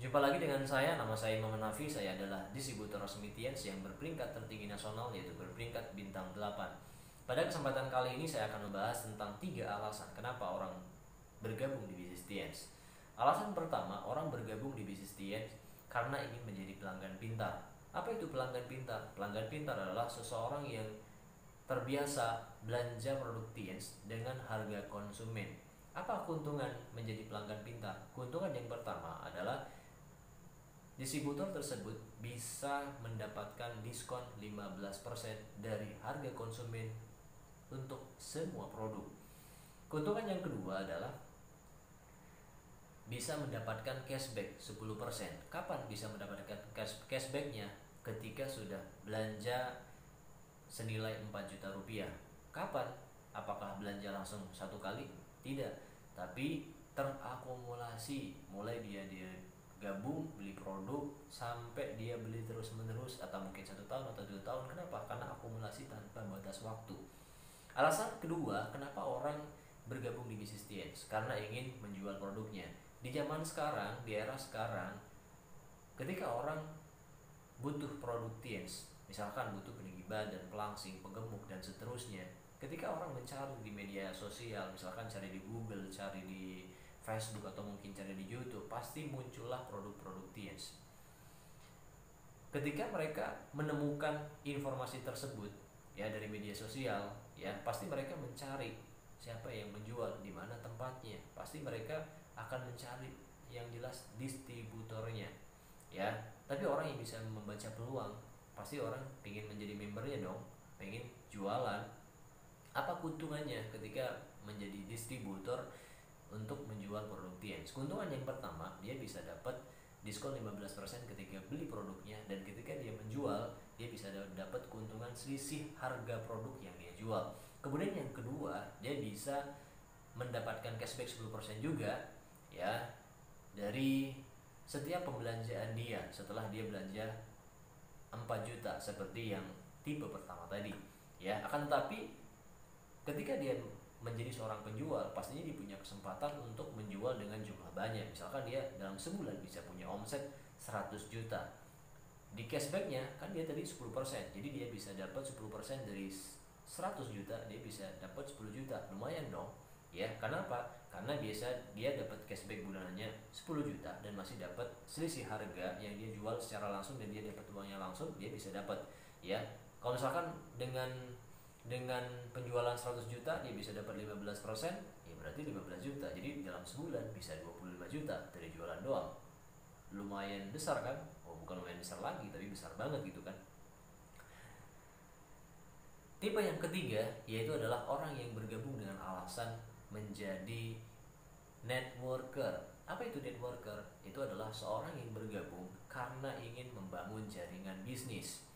Jumpa lagi dengan saya, nama saya Imam Nafi. Saya adalah distributor resmi Tiens yang berperingkat tertinggi nasional, yaitu berperingkat bintang 8. Pada kesempatan kali ini saya akan membahas tentang 3 alasan kenapa orang bergabung di bisnis Tiens. Alasan pertama, orang bergabung di bisnis Tiens karena ingin menjadi pelanggan pintar. Apa itu pelanggan pintar? Pelanggan pintar adalah seseorang yang terbiasa belanja produk Tiens dengan harga konsumen. Apa keuntungan menjadi pelanggan pintar? Keuntungan yang pertama adalah distributor tersebut bisa mendapatkan diskon 15% dari harga konsumen untuk semua produk. Keuntungan yang kedua adalah bisa mendapatkan cashback 10%. Kapan bisa mendapatkan cashbacknya? Ketika sudah belanja senilai 4 juta rupiah. Kapan? Apakah belanja langsung satu kali? Tidak, tapi terakumulasi, mulai dia gabung beli produk sampai dia beli terus menerus, atau mungkin 1 tahun atau 2 tahun. Kenapa? Karena akumulasi tanpa batas waktu. Alasan kedua kenapa orang bergabung di bisnis Tiens, karena ingin menjual produknya. Di zaman sekarang, di era sekarang, ketika orang butuh produk Tiens, misalkan butuh peninggi badan, pelangsing, penggemuk, dan seterusnya, ketika orang mencari di media sosial, misalkan cari di Google, cari di Facebook, atau mungkin cari di YouTube, pasti muncullah produk-produk Tiens. Ketika mereka menemukan informasi tersebut ya dari media sosial, ya pasti mereka mencari siapa yang menjual, di mana tempatnya. Pasti mereka akan mencari yang jelas distributornya, ya. Tapi orang yang bisa membaca peluang, pasti orang pengen menjadi membernya dong, pengen jualan. Apa keuntungannya ketika menjadi distributor untuk menjual produk Tiens? Keuntungan yang pertama, dia bisa dapat diskon 15% ketika beli produknya, dan ketika dia menjual, dia bisa dapat keuntungan selisih harga produk yang dia jual. Kemudian yang kedua, dia bisa mendapatkan cashback 10% juga, ya, dari setiap pembelanjaan dia setelah dia belanja 4 juta seperti yang tipe pertama tadi, ya. Akan tetapi ketika dia menjadi seorang penjual, pastinya dia punya kesempatan untuk menjual dengan jumlah banyak. Misalkan dia dalam sebulan bisa punya omset 100 juta. Di cashbacknya kan dia tadi 10%, jadi dia bisa dapat 10% dari 100 juta, dia bisa dapat 10 juta. Lumayan dong, ya. Kenapa? Karena biasa dia dapat cashback bulanannya 10 juta dan masih dapat selisih harga yang dia jual secara langsung, dan dia dapat uangnya langsung, dia bisa dapat, ya. Kalau misalkan dengan penjualan 100 juta dia bisa dapat 15%, ya berarti 15 juta. Jadi dalam sebulan bisa 25 juta dari jualan doang. Lumayan besar kan? Oh, bukan lumayan besar lagi, tapi besar banget gitu kan. Tipe yang ketiga yaitu adalah orang yang bergabung dengan alasan menjadi networker. Apa itu networker? Itu adalah seorang yang bergabung karena ingin membangun jaringan bisnis.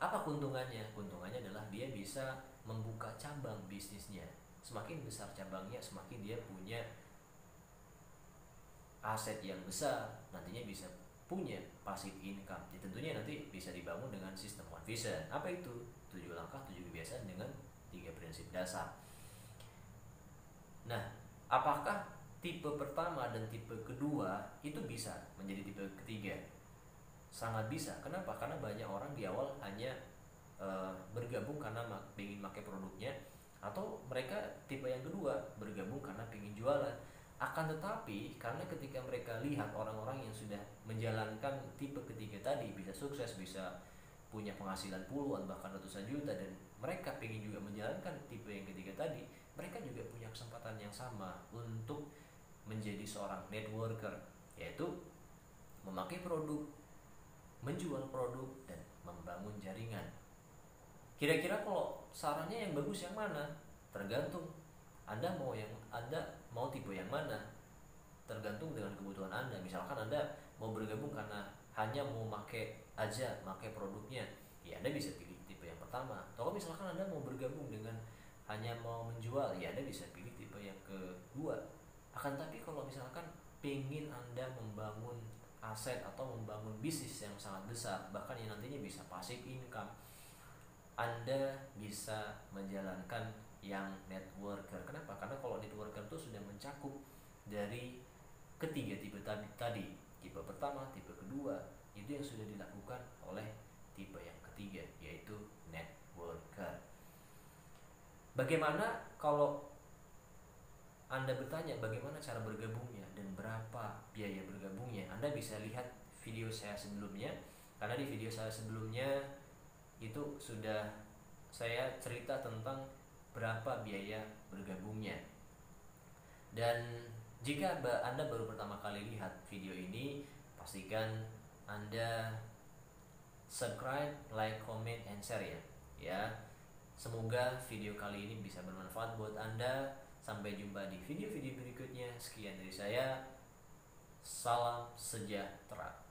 Apa keuntungannya? Keuntungannya adalah dia bisa membuka cabang bisnisnya. Semakin besar cabangnya, semakin dia punya aset yang besar, nantinya bisa punya passive income. Ya, tentunya nanti bisa dibangun dengan sistem One Vision. Apa itu? 7 langkah 7 kebiasaan dengan 3 prinsip dasar. Nah, apakah tipe pertama dan tipe kedua itu bisa menjadi tipe ketiga? Sangat bisa. Kenapa? Karena banyak orang di awal hanya bergabung karena ingin pakai produknya, atau mereka tipe yang kedua bergabung karena ingin jualan. Akan tetapi karena ketika mereka lihat orang-orang yang sudah menjalankan tipe ketiga tadi bisa sukses, bisa punya penghasilan puluhan bahkan ratusan juta, dan mereka ingin juga menjalankan tipe yang ketiga tadi, mereka juga punya kesempatan yang sama untuk menjadi seorang networker, yaitu memakai produk, menjual produk, dan membangun jaringan. Kira-kira kalau sarannya yang bagus yang mana? Tergantung Anda mau tipe yang mana. Tergantung dengan kebutuhan Anda. Misalkan Anda mau bergabung karena hanya mau pakai produknya, ya Anda bisa pilih tipe yang pertama. Atau misalkan Anda mau bergabung dengan hanya mau menjual, ya Anda bisa pilih tipe yang kedua. Akan tapi kalau misalkan pengen Anda membangun aset atau membangun bisnis yang sangat besar, bahkan yang nantinya bisa passive income, Anda bisa menjalankan yang networker. Kenapa? Karena kalau networker itu sudah mencakup dari ketiga tipe tadi. Tipe pertama pertama, tipe kedua, itu yang sudah dilakukan oleh tipe yang ketiga, yaitu networker. Bagaimana kalau Anda bertanya bagaimana cara bergabungnya dan berapa biaya bergabungnya? Anda bisa lihat video saya sebelumnya, karena di video saya sebelumnya itu sudah saya cerita tentang berapa biaya bergabungnya. Dan jika Anda baru pertama kali lihat video ini, pastikan Anda subscribe, like, comment, and share ya. Ya. Semoga video kali ini bisa bermanfaat buat Anda. Sampai jumpa di video-video berikutnya. Sekian dari saya. Salam sejahtera.